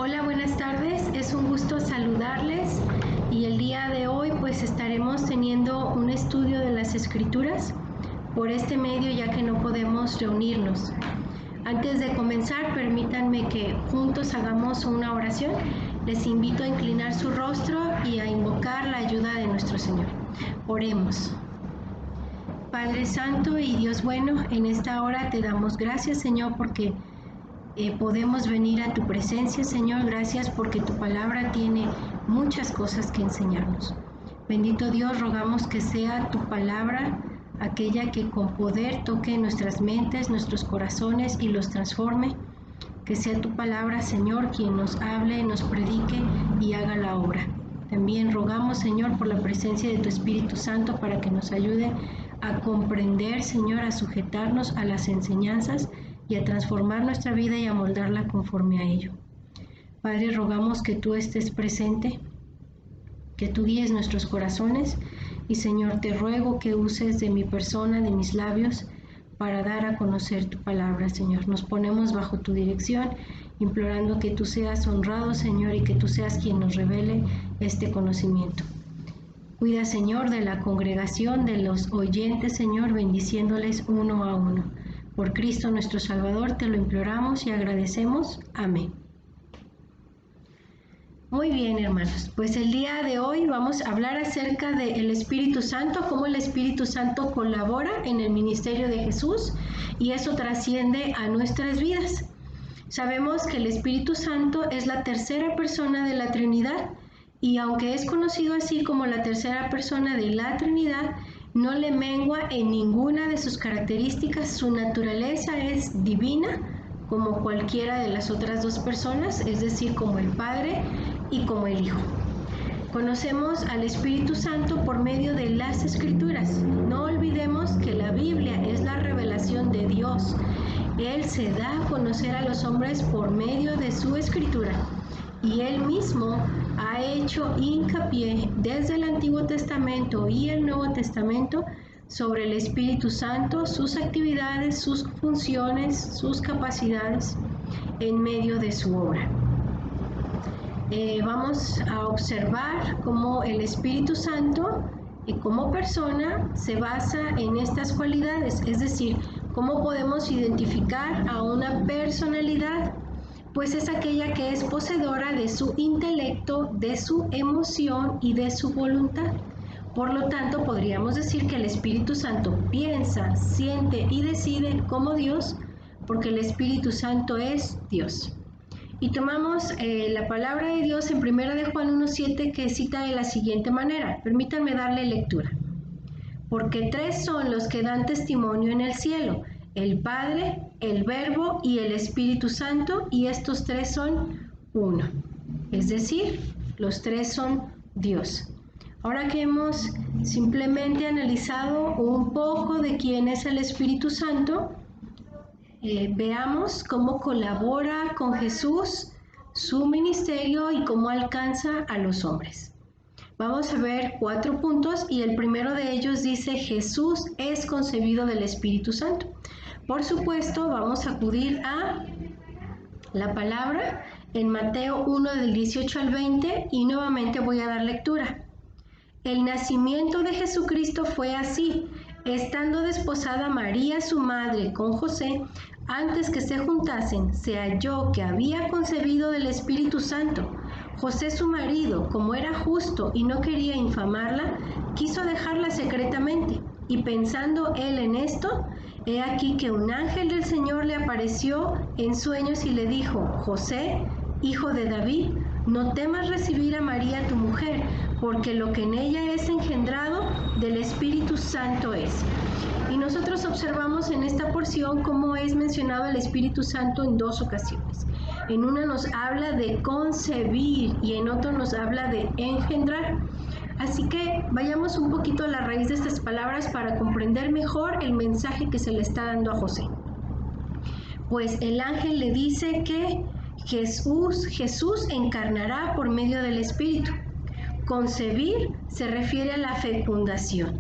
Hola, buenas tardes. Es un gusto saludarles y el día de hoy pues estaremos teniendo un estudio de las Escrituras por este medio, ya que no podemos reunirnos. Antes de comenzar, permítanme que juntos hagamos una oración. Les invito a inclinar su rostro y a invocar la ayuda de nuestro Señor. Oremos. Padre Santo y Dios bueno, en esta hora te damos gracias, Señor, porque podemos venir a tu presencia, Señor. Gracias porque tu palabra tiene muchas cosas que enseñarnos. Bendito Dios, rogamos que sea tu palabra aquella que con poder toque nuestras mentes, nuestros corazones y los transforme. Que sea tu palabra, Señor, quien nos hable, nos predique y haga la obra. También rogamos, Señor, por la presencia de tu Espíritu Santo para que nos ayude a comprender, Señor, a sujetarnos a las enseñanzas y a transformar nuestra vida y a moldarla conforme a ello. Padre, rogamos que tú estés presente, que tú guíes nuestros corazones y, Señor, te ruego que uses de mi persona, de mis labios, para dar a conocer tu palabra, Señor. Nos ponemos bajo tu dirección, implorando que tú seas honrado, Señor, y que tú seas quien nos revele este conocimiento. Cuida, Señor, de la congregación, de los oyentes, Señor, bendiciéndoles uno a uno. Por Cristo nuestro Salvador te lo imploramos y agradecemos. Amén. Muy bien, hermanos, pues el día de hoy vamos a hablar acerca del Espíritu Santo, cómo el Espíritu Santo colabora en el ministerio de Jesús y eso trasciende a nuestras vidas. Sabemos que el Espíritu Santo es la tercera persona de la Trinidad y aunque es conocido así como la tercera persona de la Trinidad, no le mengua en ninguna de sus características. Su naturaleza es divina, como cualquiera de las otras dos personas, es decir, como el Padre y como el Hijo. Conocemos al Espíritu Santo por medio de las Escrituras. No olvidemos que la Biblia es la revelación de Dios. Él se da a conocer a los hombres por medio de su Escritura. Y Él mismo ha hecho hincapié desde el Antiguo Testamento y el Nuevo Testamento sobre el Espíritu Santo, sus actividades, sus funciones, sus capacidades en medio de su obra. Vamos a observar cómo el Espíritu Santo como persona se basa en estas cualidades, es decir, cómo podemos identificar a una personalidad, pues es aquella que es poseedora de su intelecto, de su emoción y de su voluntad. Por lo tanto, podríamos decir que el Espíritu Santo piensa, siente y decide como Dios, porque el Espíritu Santo es Dios. Y tomamos la palabra de Dios en 1 de Juan 1:7, que cita de la siguiente manera. Permítanme darle lectura. Porque tres son los que dan testimonio en el cielo: el Padre, el Verbo y el Espíritu Santo, y estos tres son uno. Es decir, los tres son Dios. Ahora que hemos simplemente analizado un poco de quién es el Espíritu Santo, veamos cómo colabora con Jesús, su ministerio y cómo alcanza a los hombres. Vamos a ver 4 puntos y el primero de ellos dice: Jesús es concebido del Espíritu Santo. Por supuesto, vamos a acudir a la palabra en Mateo 1 del 18 al 20 y nuevamente voy a dar lectura. El nacimiento de Jesucristo fue así: estando desposada María su madre con José, antes que se juntasen, se halló que había concebido del Espíritu Santo. José su marido, como era justo y no quería infamarla, quiso dejarla secretamente. Y pensando él en esto, he aquí que un ángel del Señor le apareció en sueños y le dijo: José, hijo de David, no temas recibir a María tu mujer, porque lo que en ella es engendrado del Espíritu Santo es. Y nosotros observamos en esta porción cómo es mencionado el Espíritu Santo en 2 ocasiones. En una nos habla de concebir y en otra nos habla de engendrar. Así que vayamos un poquito a la raíz de estas palabras para comprender mejor el mensaje que se le está dando a José. Pues el ángel le dice que Jesús encarnará por medio del Espíritu. Concebir se refiere a la fecundación,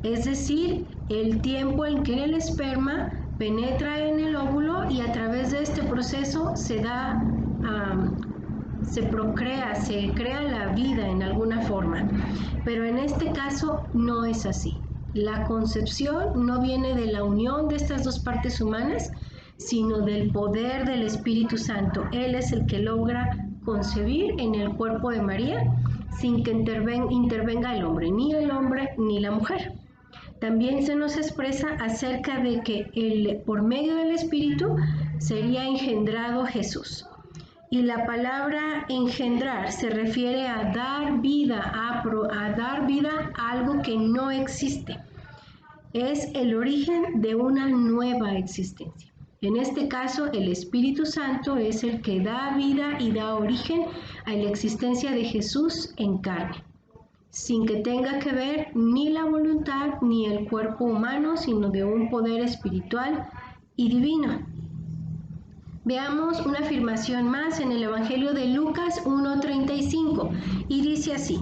es decir, el tiempo en que el esperma penetra en el óvulo y a través de este proceso se da se procrea, se crea la vida en alguna forma. Pero en este caso no es así. La concepción no viene de la unión de estas dos partes humanas, sino del poder del Espíritu Santo. Él es el que logra concebir en el cuerpo de María sin que intervenga el hombre ni la mujer. También se nos expresa acerca de que por medio del Espíritu sería engendrado Jesús. Y la palabra engendrar se refiere a dar vida, a dar vida a algo que no existe. Es el origen de una nueva existencia. En este caso, el Espíritu Santo es el que da vida y da origen a la existencia de Jesús en carne, sin que tenga que ver ni la voluntad ni el cuerpo humano, sino de un poder espiritual y divino. Veamos una afirmación más en el Evangelio de Lucas 1:35 y dice así: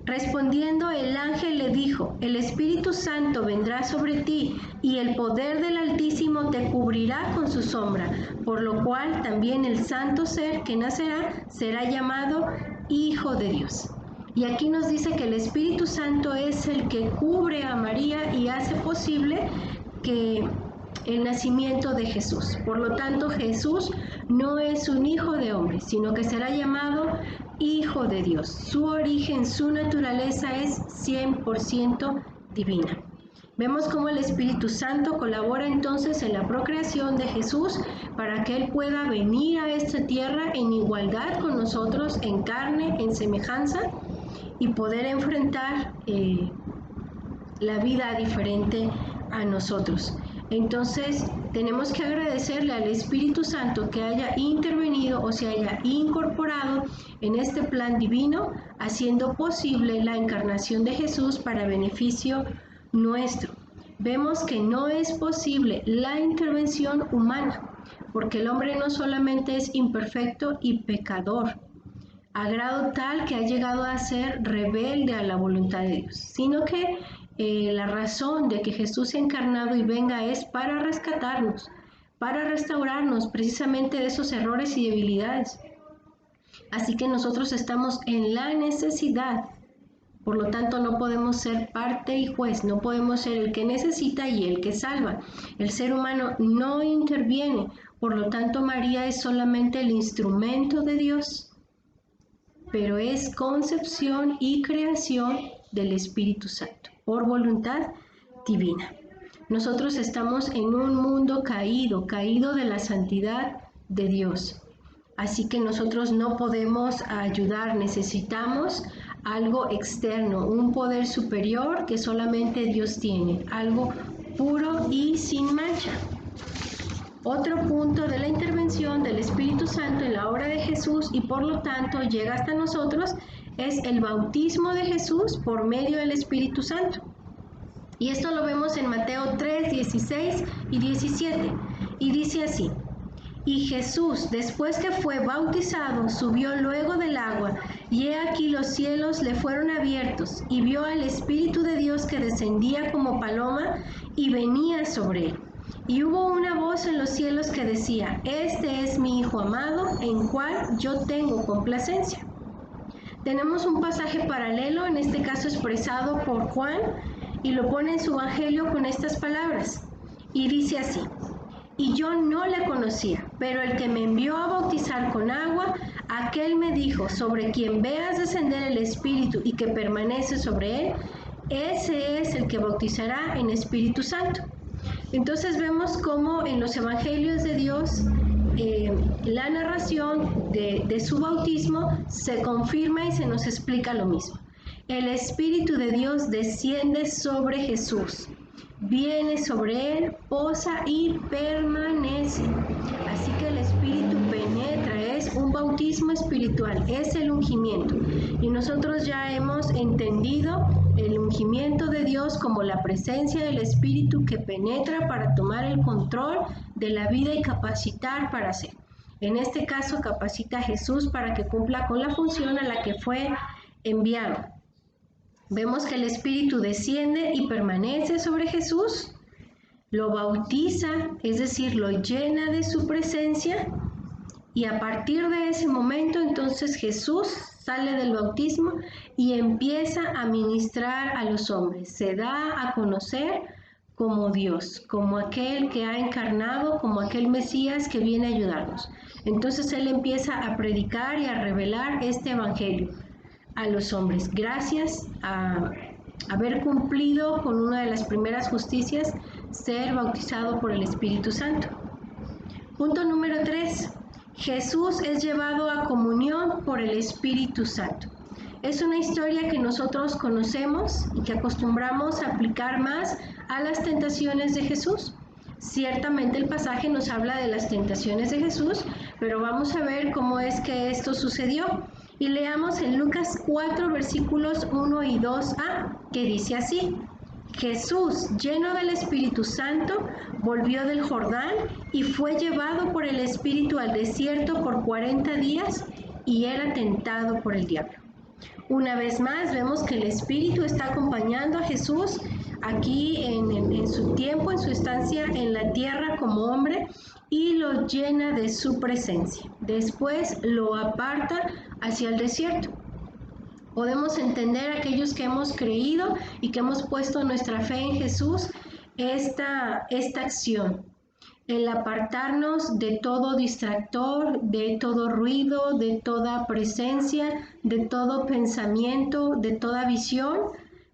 respondiendo el ángel le dijo: el Espíritu Santo vendrá sobre ti y el poder del Altísimo te cubrirá con su sombra, por lo cual también el santo ser que nacerá será llamado Hijo de Dios. Y aquí nos dice que el Espíritu Santo es el que cubre a María y hace posible que el nacimiento de Jesús. Por lo tanto, Jesús no es un hijo de hombre, sino que será llamado Hijo de Dios. Su origen, su naturaleza es 100% divina. Vemos cómo el Espíritu Santo colabora entonces en la procreación de Jesús para que Él pueda venir a esta tierra en igualdad con nosotros, en carne, en semejanza, y poder enfrentar la vida diferente a nosotros. Entonces tenemos que agradecerle al Espíritu Santo que haya intervenido o se haya incorporado en este plan divino, haciendo posible la encarnación de Jesús para beneficio nuestro. Vemos que no es posible la intervención humana, porque el hombre no solamente es imperfecto y pecador, a grado tal que ha llegado a ser rebelde a la voluntad de Dios, sino que la razón de que Jesús se ha encarnado y venga es para rescatarnos, para restaurarnos precisamente de esos errores y debilidades. Así que nosotros estamos en la necesidad, por lo tanto no podemos ser parte y juez, no podemos ser el que necesita y el que salva. El ser humano no interviene, por lo tanto María es solamente el instrumento de Dios, pero es concepción y creación del Espíritu Santo, por voluntad divina. Nosotros estamos en un mundo caído de la santidad de Dios. Así que nosotros no podemos ayudar, necesitamos algo externo, un poder superior que solamente Dios tiene, algo puro y sin mancha. Otro punto de la intervención del Espíritu Santo en la obra de Jesús y por lo tanto llega hasta nosotros es el bautismo de Jesús por medio del Espíritu Santo. Y esto lo vemos en Mateo 3, 16 y 17. Y dice así: y Jesús, después que fue bautizado, subió luego del agua, y he aquí los cielos le fueron abiertos, y vio al Espíritu de Dios que descendía como paloma y venía sobre él. Y hubo una voz en los cielos que decía: este es mi Hijo amado, en cual yo tengo complacencia. Tenemos un pasaje paralelo, en este caso expresado por Juan, y lo pone en su evangelio con estas palabras, y dice así: y yo no le conocía, pero el que me envió a bautizar con agua, aquel me dijo: sobre quien veas descender el Espíritu y que permanece sobre él, ese es el que bautizará en Espíritu Santo. Entonces vemos cómo en los evangelios de Dios la narración de su bautismo se confirma y se nos explica lo mismo. El Espíritu de Dios desciende sobre Jesús, viene sobre él, posa y permanece. Así que el Espíritu penetra, es un bautismo espiritual, es el ungimiento. Y nosotros ya hemos entendido el ungimiento de Dios como la presencia del Espíritu que penetra para tomar el control de la vida y capacitar para hacer. En este caso capacita a Jesús para que cumpla con la función a la que fue enviado. Vemos que el Espíritu desciende y permanece sobre Jesús, lo bautiza, es decir, lo llena de su presencia, Y a partir de ese momento, entonces Jesús sale del bautismo y empieza a ministrar a los hombres. Se da a conocer como Dios, como aquel que ha encarnado, como aquel Mesías que viene a ayudarnos. Entonces Él empieza a predicar y a revelar este evangelio a los hombres, gracias a haber cumplido con una de las primeras justicias, ser bautizado por el Espíritu Santo. Punto número 3. Jesús es llevado a comunión por el Espíritu Santo. Es una historia que nosotros conocemos y que acostumbramos a aplicar más a las tentaciones de Jesús. Ciertamente el pasaje nos habla de las tentaciones de Jesús, pero vamos a ver cómo es que esto sucedió. Y leamos en Lucas 4, versículos 1 y 2a, que dice así: Jesús, lleno del Espíritu Santo, volvió del Jordán y fue llevado por el Espíritu al desierto por 40 días y era tentado por el diablo. Una vez más vemos que el Espíritu está acompañando a Jesús aquí en su tiempo, en su estancia en la tierra como hombre, y lo llena de su presencia. Después lo aparta hacia el desierto. Podemos entender aquellos que hemos creído y que hemos puesto nuestra fe en Jesús esta acción, el apartarnos de todo distractor, de todo ruido, de toda presencia, de todo pensamiento, de toda visión,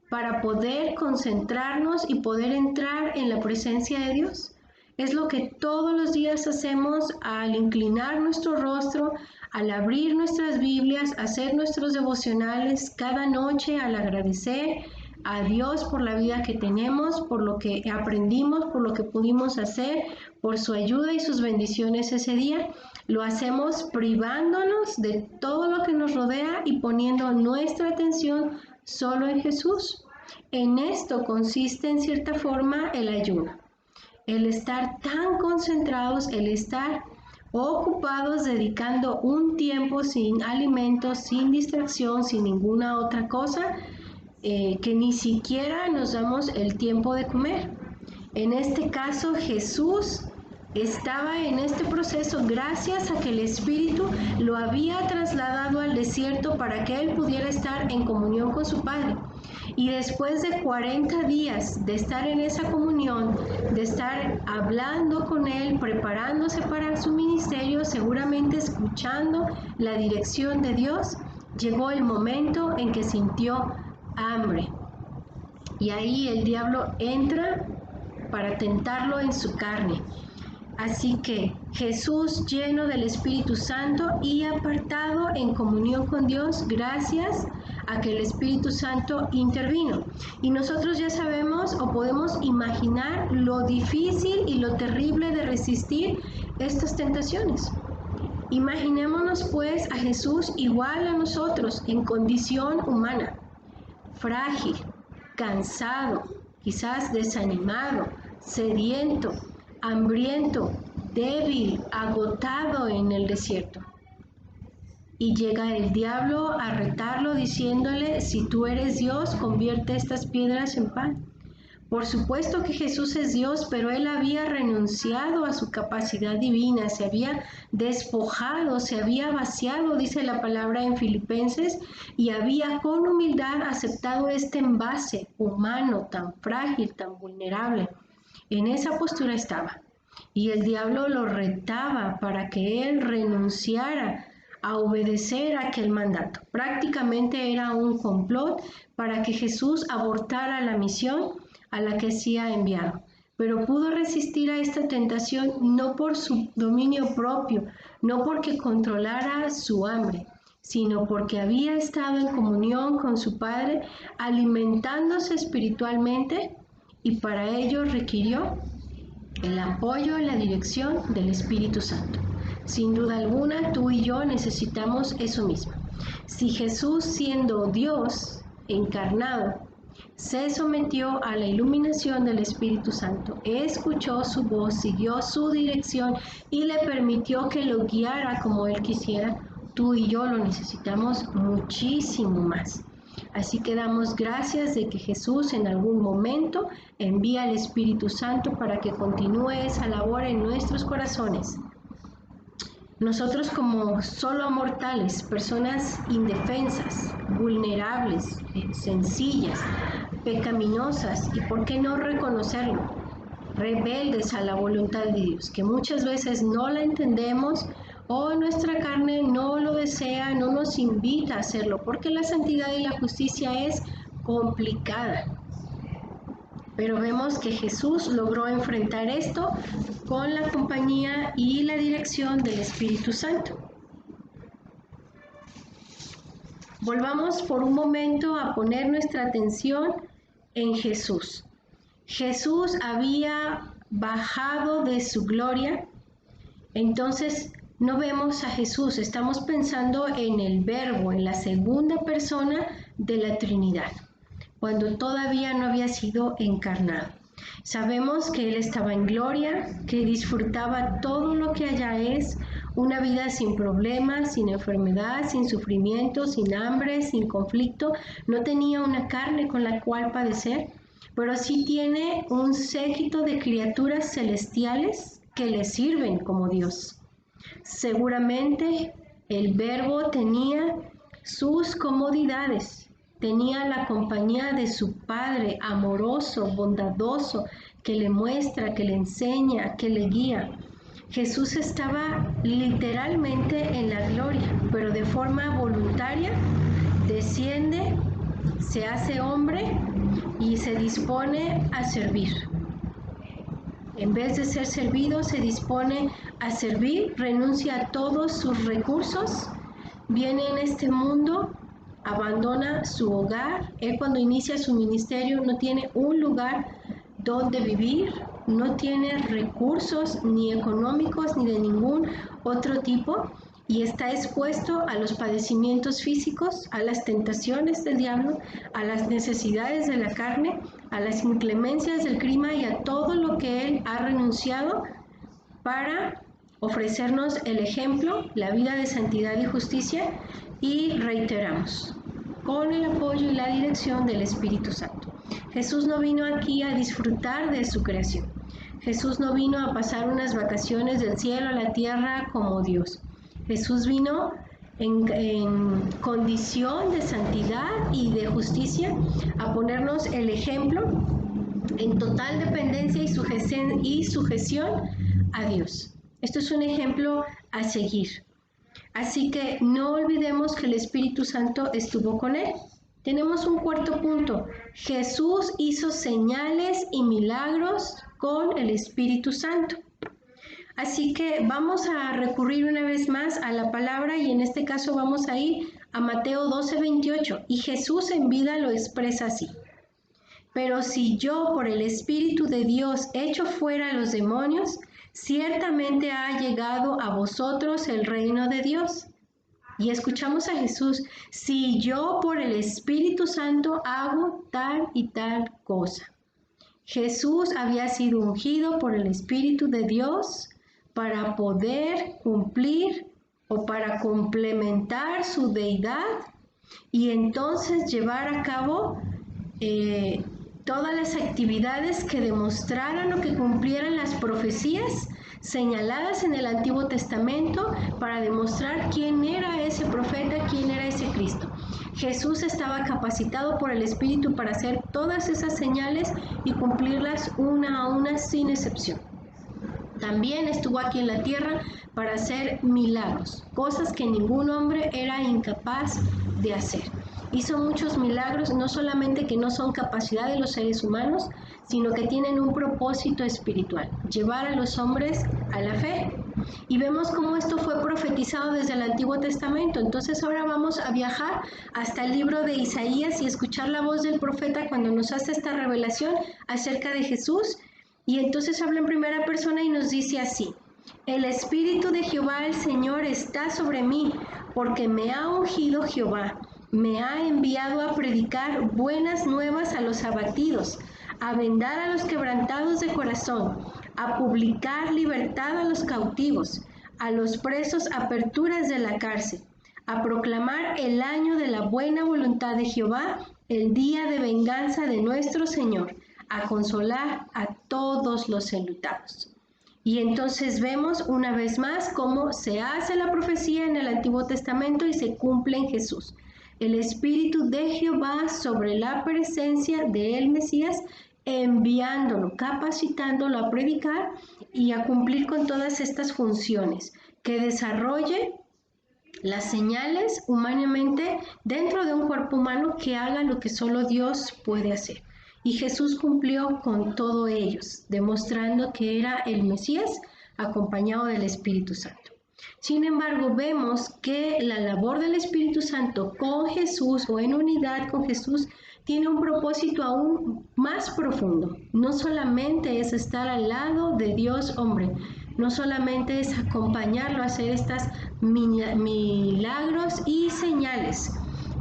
para poder concentrarnos y poder entrar en la presencia de Dios. Es lo que todos los días hacemos al inclinar nuestro rostro, al abrir nuestras Biblias, hacer nuestros devocionales cada noche, al agradecer a Dios por la vida que tenemos, por lo que aprendimos, por lo que pudimos hacer, por su ayuda y sus bendiciones ese día. Lo hacemos privándonos de todo lo que nos rodea y poniendo nuestra atención solo en Jesús. En esto consiste en cierta forma el ayuno. El estar tan concentrados, el estar ocupados dedicando un tiempo sin alimentos, sin distracción, sin ninguna otra cosa, que ni siquiera nos damos el tiempo de comer. En este caso, Jesús estaba en este proceso gracias a que el Espíritu lo había trasladado al desierto para que él pudiera estar en comunión con su Padre. Y después de 40 días de estar en esa comunión, de estar hablando con él, preparándose para su ministerio, seguramente escuchando la dirección de Dios, llegó el momento en que sintió hambre. Y ahí el diablo entra para tentarlo en su carne. Así que Jesús, lleno del Espíritu Santo y apartado en comunión con Dios, gracias a que el Espíritu Santo intervino. Y nosotros ya sabemos o podemos imaginar lo difícil y lo terrible de resistir estas tentaciones. Imaginémonos pues a Jesús igual a nosotros, en condición humana, frágil, cansado, quizás desanimado, sediento, hambriento, débil, agotado en el desierto. Y llega el diablo a retarlo diciéndole: si tú eres Dios, convierte estas piedras en pan. Por supuesto que Jesús es Dios, pero él había renunciado a su capacidad divina, se había despojado, se había vaciado, dice la palabra en Filipenses, y había con humildad aceptado este envase humano tan frágil, tan vulnerable. En esa postura estaba. Y el diablo lo retaba para que él renunciara a obedecer aquel mandato. Prácticamente era un complot para que Jesús abortara la misión a la que se ha enviado. Pero pudo resistir a esta tentación no por su dominio propio, no porque controlara su hambre, sino porque había estado en comunión con su Padre, alimentándose espiritualmente, y para ello requirió el apoyo y la dirección del Espíritu Santo. Sin duda alguna, tú y yo necesitamos eso mismo. Si Jesús, siendo Dios encarnado, se sometió a la iluminación del Espíritu Santo, escuchó su voz, siguió su dirección y le permitió que lo guiara como Él quisiera, tú y yo lo necesitamos muchísimo más. Así que damos gracias de que Jesús en algún momento envía al Espíritu Santo para que continúe esa labor en nuestros corazones. Nosotros como solo mortales, personas indefensas, vulnerables, sencillas, pecaminosas y, ¿por qué no reconocerlo?, rebeldes a la voluntad de Dios, que muchas veces no la entendemos o nuestra carne no lo desea, no nos invita a hacerlo, porque la santidad y la justicia es complicada. Pero vemos que Jesús logró enfrentar esto con la compañía y la dirección del Espíritu Santo. Volvamos por un momento a poner nuestra atención en Jesús. Jesús había bajado de su gloria, entonces no vemos a Jesús, estamos pensando en el Verbo, en la segunda persona de la Trinidad, cuando todavía no había sido encarnado. Sabemos que Él estaba en gloria, que disfrutaba todo lo que allá es, una vida sin problemas, sin enfermedad, sin sufrimiento, sin hambre, sin conflicto. No tenía una carne con la cual padecer, pero sí tiene un séquito de criaturas celestiales que le sirven como Dios. Seguramente el Verbo tenía sus comodidades, tenía la compañía de su Padre amoroso, bondadoso, que le muestra, que le enseña, que le guía. Jesús estaba literalmente en la gloria, pero de forma voluntaria desciende, se hace hombre y se dispone a servir. En vez de ser servido, se dispone a servir, renuncia a todos sus recursos, viene en este mundo, abandona su hogar. Él, cuando inicia su ministerio, no tiene un lugar donde vivir, no tiene recursos ni económicos ni de ningún otro tipo, y está expuesto a los padecimientos físicos, a las tentaciones del diablo, a las necesidades de la carne, a las inclemencias del clima y a todo lo que Él ha renunciado para ofrecernos el ejemplo, la vida de santidad y justicia, y reiteramos, con el apoyo y la dirección del Espíritu Santo. Jesús no vino aquí a disfrutar de su creación. Jesús no vino a pasar unas vacaciones del cielo a la tierra como Dios. Jesús vino en condición de santidad y de justicia a ponernos el ejemplo en total dependencia y sujeción a Dios. Esto es un ejemplo a seguir. Así que no olvidemos que el Espíritu Santo estuvo con él. Tenemos un cuarto punto. Jesús hizo señales y milagros con el Espíritu Santo. Así que vamos a recurrir una vez más a la palabra, y en este caso vamos a ir a Mateo 12:28. Y Jesús en vida lo expresa así: pero si yo por el Espíritu de Dios echo fuera a los demonios, ciertamente ha llegado a vosotros el reino de Dios. Y escuchamos a Jesús: si yo por el Espíritu Santo hago tal y tal cosa. Jesús había sido ungido por el Espíritu de Dios para poder cumplir o para complementar su deidad y entonces llevar a cabo todas las actividades que demostraran o que cumplieran las profecías señaladas en el Antiguo Testamento para demostrar quién era ese profeta, quién era ese Cristo. Jesús estaba capacitado por el Espíritu para hacer todas esas señales y cumplirlas una a una sin excepción. También estuvo aquí en la tierra para hacer milagros, cosas que ningún hombre era incapaz de hacer. Hizo muchos milagros, no solamente que no son capacidad de los seres humanos, sino que tienen un propósito espiritual: llevar a los hombres a la fe. Y vemos cómo esto fue profetizado desde el Antiguo Testamento. Entonces ahora vamos a viajar hasta el libro de Isaías y escuchar la voz del profeta cuando nos hace esta revelación acerca de Jesús. Y entonces habla en primera persona y nos dice así: el Espíritu de Jehová el Señor está sobre mí, porque me ha ungido Jehová. Me ha enviado a predicar buenas nuevas a los abatidos, a vendar a los quebrantados de corazón, a publicar libertad a los cautivos, a los presos aperturas de la cárcel, a proclamar el año de la buena voluntad de Jehová, el día de venganza de nuestro Señor, a consolar a todos los enlutados. Y entonces vemos una vez más cómo se hace la profecía en el Antiguo Testamento y se cumple en Jesús. El Espíritu de Jehová sobre la presencia del Mesías, enviándolo, capacitándolo a predicar y a cumplir con todas estas funciones, que desarrolle las señales humanamente dentro de un cuerpo humano, que haga lo que solo Dios puede hacer. Y Jesús cumplió con todo ellos, demostrando que era el Mesías acompañado del Espíritu Santo. Sin embargo, vemos que la labor del Espíritu Santo con Jesús o en unidad con Jesús tiene un propósito aún más profundo. No solamente es estar al lado de Dios hombre, no solamente es acompañarlo a hacer estas milagros y señales,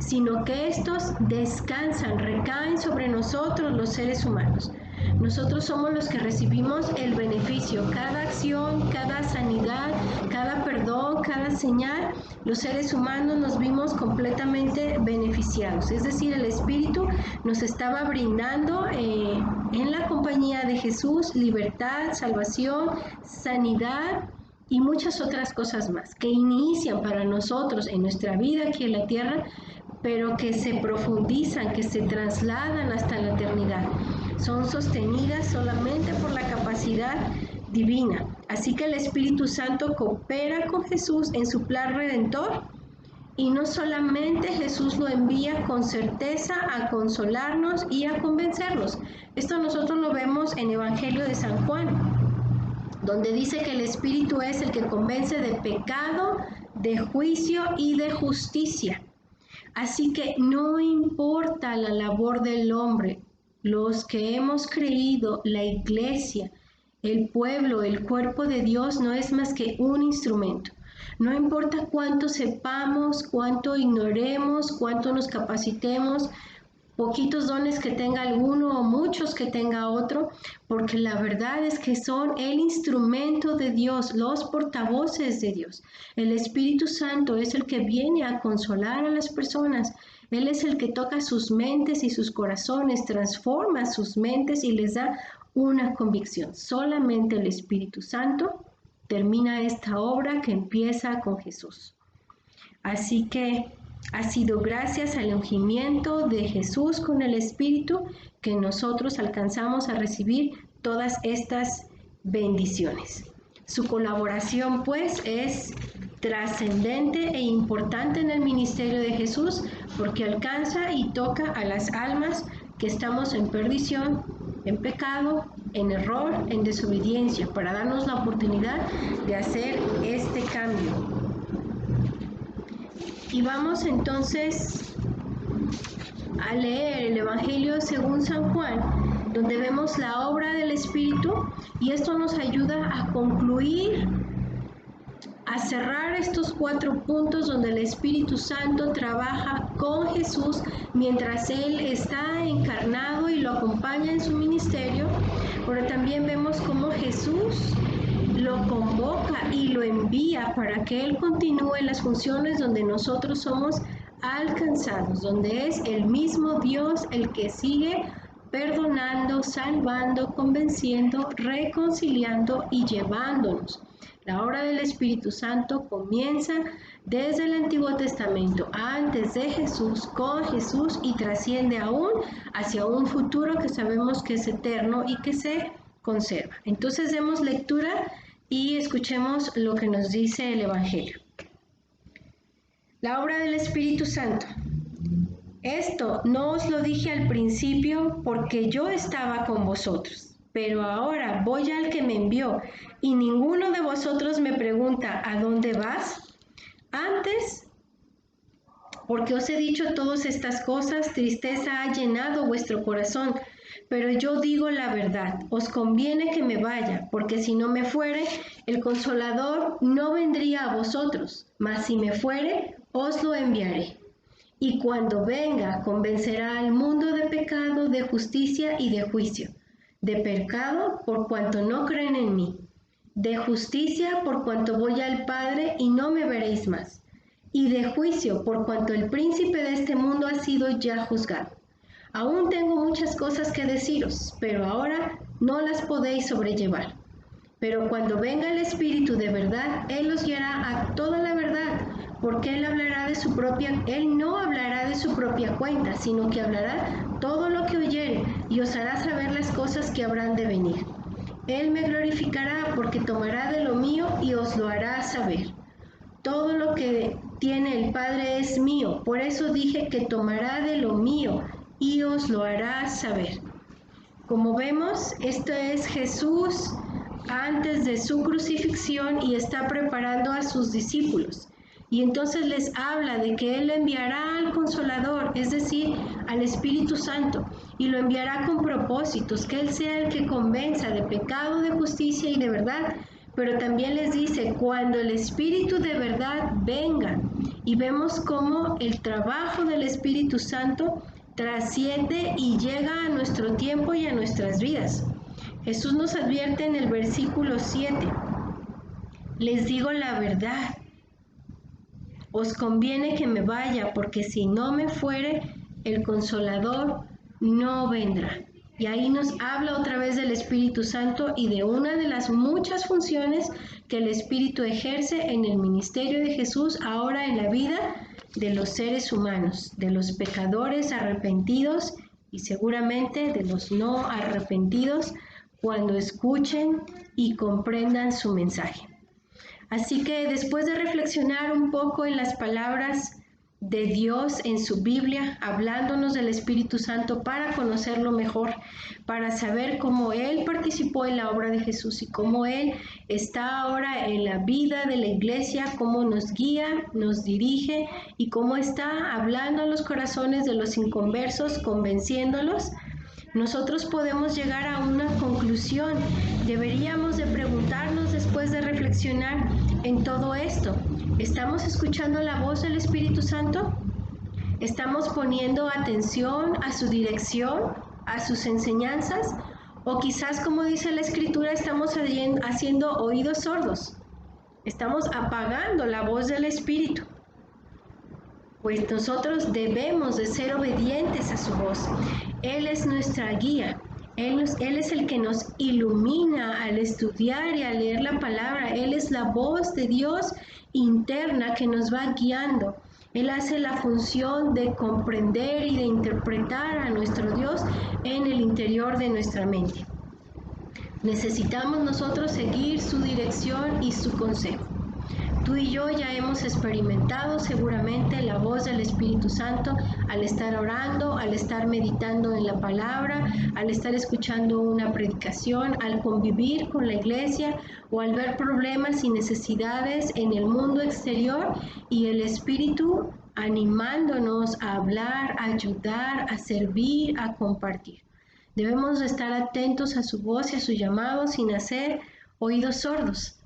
sino que estos descansan, recaen sobre nosotros los seres humanos. Nosotros somos los que recibimos el beneficio, cada acción, cada sanidad, cada perdón, cada señal, los seres humanos nos vimos completamente beneficiados. Es decir, el Espíritu nos estaba brindando en la compañía de Jesús libertad, salvación, sanidad y muchas otras cosas más que inician para nosotros en nuestra vida aquí en la tierra, pero que se profundizan, que se trasladan hasta la eternidad. Son sostenidas solamente por la capacidad divina. Así que el Espíritu Santo coopera con Jesús en su plan redentor, y no solamente Jesús lo envía con certeza a consolarnos y a convencernos. Esto nosotros lo vemos en el Evangelio de San Juan, donde dice que el Espíritu es el que convence de pecado, de juicio y de justicia. Así que no importa la labor del hombre, los que hemos creído, la iglesia, el pueblo, el cuerpo de Dios no es más que un instrumento. No importa cuánto sepamos, cuánto ignoremos, cuánto nos capacitemos, poquitos dones que tenga alguno o muchos que tenga otro, porque la verdad es que son el instrumento de Dios, los portavoces de Dios. El Espíritu Santo es el que viene a consolar a las personas. Él es el que toca sus mentes y sus corazones, transforma sus mentes y les da una convicción. Solamente el Espíritu Santo termina esta obra que empieza con Jesús. Así que ha sido gracias al ungimiento de Jesús con el Espíritu que nosotros alcanzamos a recibir todas estas bendiciones. Su colaboración, pues, es trascendente e importante en el ministerio de Jesús, porque alcanza y toca a las almas que estamos en perdición, en pecado, en error, en desobediencia, para darnos la oportunidad de hacer este cambio. Y vamos entonces a leer el Evangelio según San Juan, donde vemos la obra del Espíritu, y esto nos ayuda a concluir, a cerrar estos 4 puntos donde el Espíritu Santo trabaja con Jesús mientras Él está encarnado y lo acompaña en su ministerio, pero también vemos cómo Jesús lo convoca y lo envía para que Él continúe las funciones donde nosotros somos alcanzados, donde es el mismo Dios el que sigue perdonando, salvando, convenciendo, reconciliando y llevándonos. La obra del Espíritu Santo comienza desde el Antiguo Testamento, antes de Jesús, con Jesús, y trasciende aún hacia un futuro que sabemos que es eterno y que se conserva. Entonces demos lectura y escuchemos lo que nos dice el Evangelio. La obra del Espíritu Santo. Esto no os lo dije al principio porque yo estaba con vosotros, pero ahora voy al que me envió y ninguno de vosotros me pregunta ¿a dónde vas? Antes, porque os he dicho todas estas cosas, tristeza ha llenado vuestro corazón, pero yo digo la verdad, os conviene que me vaya, porque si no me fuere, el Consolador no vendría a vosotros, mas si me fuere, os lo enviaré. Y cuando venga, convencerá al mundo de pecado, de justicia y de juicio. De pecado, por cuanto no creen en mí. De justicia, por cuanto voy al Padre y no me veréis más. Y de juicio, por cuanto el príncipe de este mundo ha sido ya juzgado. Aún tengo muchas cosas que deciros, pero ahora no las podéis sobrellevar. Pero cuando venga el Espíritu de verdad, Él los guiará a toda la verdad, porque Él no hablará de su propia cuenta, sino que hablará todo lo que oyere y os hará saber las cosas que habrán de venir. Él me glorificará porque tomará de lo mío y os lo hará saber. Todo lo que tiene el Padre es mío, por eso dije que tomará de lo mío y os lo hará saber. Como vemos, esto es Jesús antes de su crucifixión y está preparando a sus discípulos. Y entonces les habla de que Él enviará al Consolador, es decir, al Espíritu Santo, y lo enviará con propósitos, que Él sea el que convenza de pecado, de justicia y de verdad. Pero también les dice, cuando el Espíritu de verdad venga, y vemos cómo el trabajo del Espíritu Santo trasciende y llega a nuestro tiempo y a nuestras vidas. Jesús nos advierte en el versículo 7, les digo la verdad, os conviene que me vaya, porque si no me fuere, el Consolador no vendrá. Y ahí nos habla otra vez del Espíritu Santo y de una de las muchas funciones que el Espíritu ejerce en el ministerio de Jesús ahora en la vida de los seres humanos, de los pecadores arrepentidos y seguramente de los no arrepentidos cuando escuchen y comprendan su mensaje. Así que después de reflexionar un poco en las palabras de Dios en su Biblia, hablándonos del Espíritu Santo para conocerlo mejor, para saber cómo Él participó en la obra de Jesús y cómo Él está ahora en la vida de la iglesia, cómo nos guía, nos dirige y cómo está hablando a los corazones de los inconversos, convenciéndolos, nosotros podemos llegar a una conclusión. Deberíamos de preguntarnos después de reflexionar en todo esto. ¿Estamos escuchando la voz del Espíritu Santo? ¿Estamos poniendo atención a su dirección, a sus enseñanzas? O quizás, como dice la Escritura, estamos haciendo oídos sordos. Estamos apagando la voz del Espíritu. Pues nosotros debemos de ser obedientes a su voz. Él es nuestra guía. Él es el que nos ilumina al estudiar y a leer la palabra. Él es la voz de Dios interna que nos va guiando. Él hace la función de comprender y de interpretar a nuestro Dios en el interior de nuestra mente. Necesitamos nosotros seguir su dirección y su consejo. Tú y yo ya hemos experimentado seguramente la voz del Espíritu Santo al estar orando, al estar meditando en la palabra, al estar escuchando una predicación, al convivir con la iglesia o al ver problemas y necesidades en el mundo exterior y el Espíritu animándonos a hablar, a ayudar, a servir, a compartir. Debemos estar atentos a su voz y a su llamado sin hacer oídos sordos.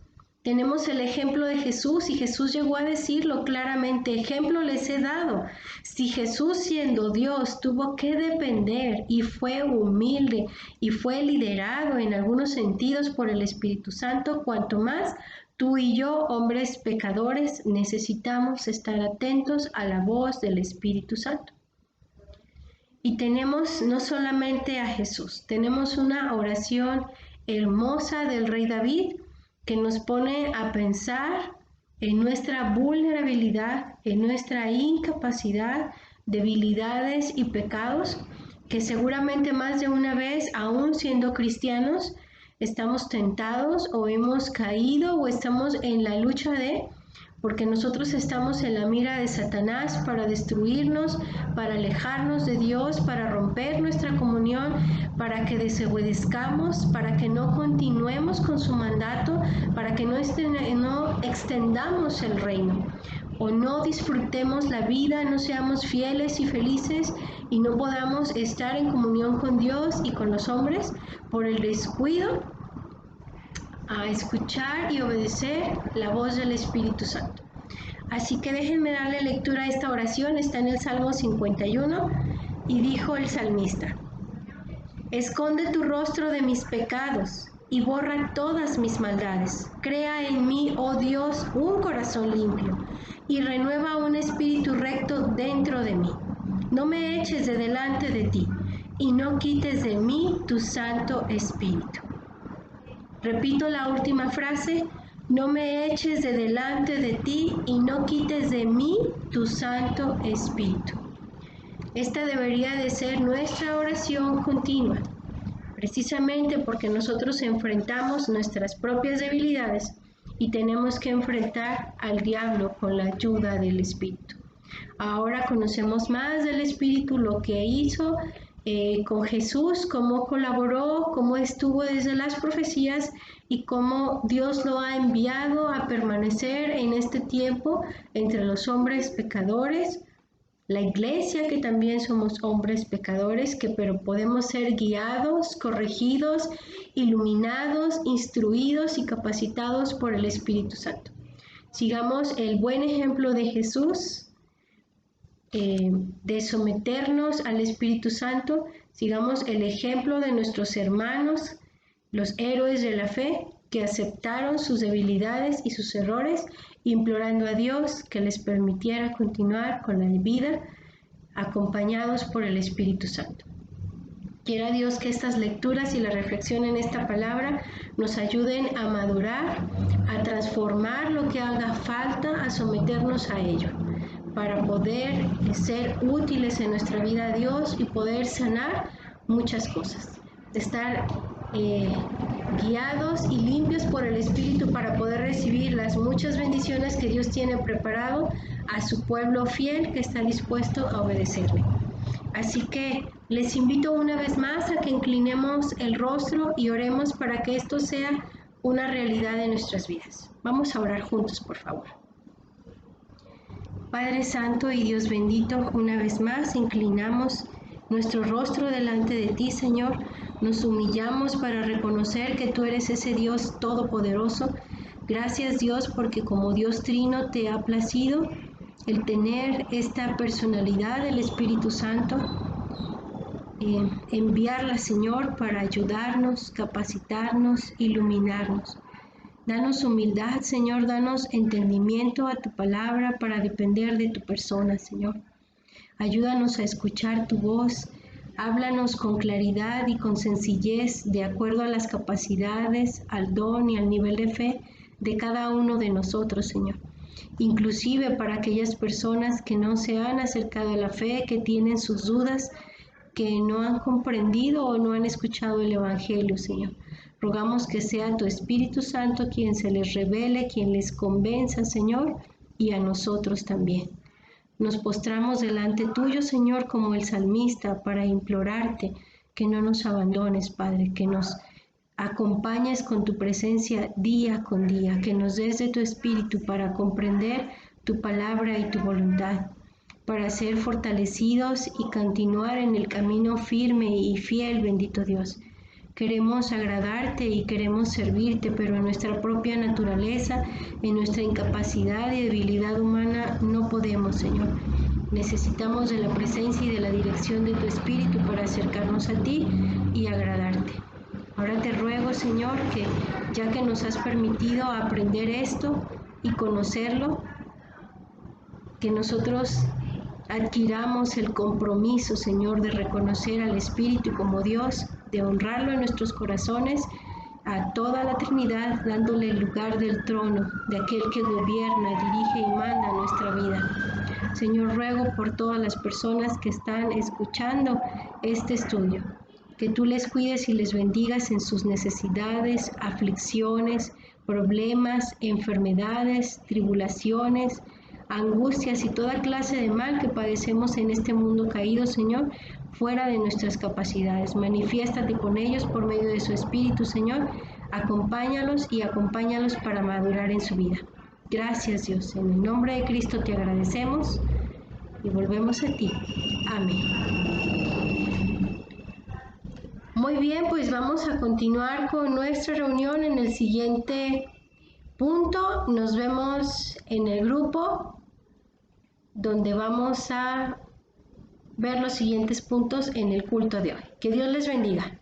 Tenemos el ejemplo de Jesús y Jesús llegó a decirlo claramente, ejemplo les he dado. Si Jesús siendo Dios tuvo que depender y fue humilde y fue liderado en algunos sentidos por el Espíritu Santo, cuanto más tú y yo, hombres pecadores, necesitamos estar atentos a la voz del Espíritu Santo. Y tenemos no solamente a Jesús, tenemos una oración hermosa del rey David, que nos pone a pensar en nuestra vulnerabilidad, en nuestra incapacidad, debilidades y pecados, que seguramente más de una vez, aún siendo cristianos, estamos tentados o hemos caído o estamos en la lucha porque nosotros estamos en la mira de Satanás para destruirnos, para alejarnos de Dios, para romper nuestra comunión, para que desobedezcamos, para que no continuemos con su mandato, para que no extendamos el reino o no disfrutemos la vida, no seamos fieles y felices y no podamos estar en comunión con Dios y con los hombres por el descuido a escuchar y obedecer la voz del Espíritu Santo. Así que déjenme darle lectura a esta oración, está en el Salmo 51 y dijo el salmista: esconde tu rostro de mis pecados y borra todas mis maldades. Crea en mí, oh Dios, un corazón limpio y renueva un espíritu recto dentro de mí. No me eches de delante de ti y no quites de mí tu Santo Espíritu. Repito la última frase: no me eches de delante de ti y no quites de mí tu Santo Espíritu. Esta debería de ser nuestra oración continua, precisamente porque nosotros enfrentamos nuestras propias debilidades y tenemos que enfrentar al diablo con la ayuda del Espíritu. Ahora conocemos más del Espíritu, lo que hizo con Jesús, cómo colaboró, cómo estuvo desde las profecías y cómo Dios lo ha enviado a permanecer en este tiempo entre los hombres pecadores, la iglesia, que también somos hombres pecadores, pero podemos ser guiados, corregidos, iluminados, instruidos y capacitados por el Espíritu Santo. Sigamos el buen ejemplo de Jesús, de someternos al Espíritu Santo. Sigamos el ejemplo de nuestros hermanos, los héroes de la fe, que aceptaron sus debilidades y sus errores, implorando a Dios que les permitiera continuar con la vida, acompañados por el Espíritu Santo. Quiera Dios que estas lecturas y la reflexión en esta palabra nos ayuden a madurar, a transformar lo que haga falta, a someternos a ello, para poder ser útiles en nuestra vida a Dios y poder sanar muchas cosas, de estar guiados y limpios por el Espíritu para poder recibir las muchas bendiciones que Dios tiene preparado a su pueblo fiel que está dispuesto a obedecerle. Así que les invito una vez más a que inclinemos el rostro y oremos para que esto sea una realidad en nuestras vidas. Vamos a orar juntos, por favor. Padre Santo y Dios bendito, una vez más inclinamos nuestro rostro delante de ti, Señor. Nos humillamos para reconocer que tú eres ese Dios todopoderoso. Gracias, Dios, porque como Dios Trino te ha placido el tener esta personalidad del Espíritu Santo, enviarla, Señor, para ayudarnos, capacitarnos, iluminarnos. Danos humildad, Señor, danos entendimiento a tu palabra para depender de tu persona, Señor. Ayúdanos a escuchar tu voz, háblanos con claridad y con sencillez, de acuerdo a las capacidades, al don y al nivel de fe de cada uno de nosotros, Señor. Inclusive para aquellas personas que no se han acercado a la fe, que tienen sus dudas, que no han comprendido o no han escuchado el Evangelio, Señor. Rogamos que sea tu Espíritu Santo quien se les revele, quien les convenza, Señor, y a nosotros también. Nos postramos delante tuyo, Señor, como el salmista, para implorarte que no nos abandones, Padre, que nos acompañes con tu presencia día con día, que nos des de tu Espíritu para comprender tu palabra y tu voluntad, para ser fortalecidos y continuar en el camino firme y fiel, bendito Dios. Queremos agradarte y queremos servirte, pero en nuestra propia naturaleza, en nuestra incapacidad y debilidad humana, no podemos, Señor. Necesitamos de la presencia y de la dirección de tu Espíritu para acercarnos a ti y agradarte. Ahora te ruego, Señor, que ya que nos has permitido aprender esto y conocerlo, que nosotros adquiramos el compromiso, Señor, de reconocer al Espíritu como Dios, de honrarlo en nuestros corazones a toda la Trinidad, dándole el lugar del trono de aquel que gobierna, dirige y manda nuestra vida. Señor, ruego por todas las personas que están escuchando este estudio, que tú les cuides y les bendigas en sus necesidades, aflicciones, problemas, enfermedades, tribulaciones, angustias y toda clase de mal que padecemos en este mundo caído, Señor, fuera de nuestras capacidades. Manifiéstate con ellos por medio de su Espíritu, Señor. Acompáñalos y acompáñalos para madurar en su vida. Gracias, Dios. En el nombre de Cristo te agradecemos y volvemos a ti. Amén. Muy bien, pues vamos a continuar con nuestra reunión en el siguiente punto. Nos vemos en el grupo donde vamos a ver los siguientes puntos en el culto de hoy. Que Dios les bendiga.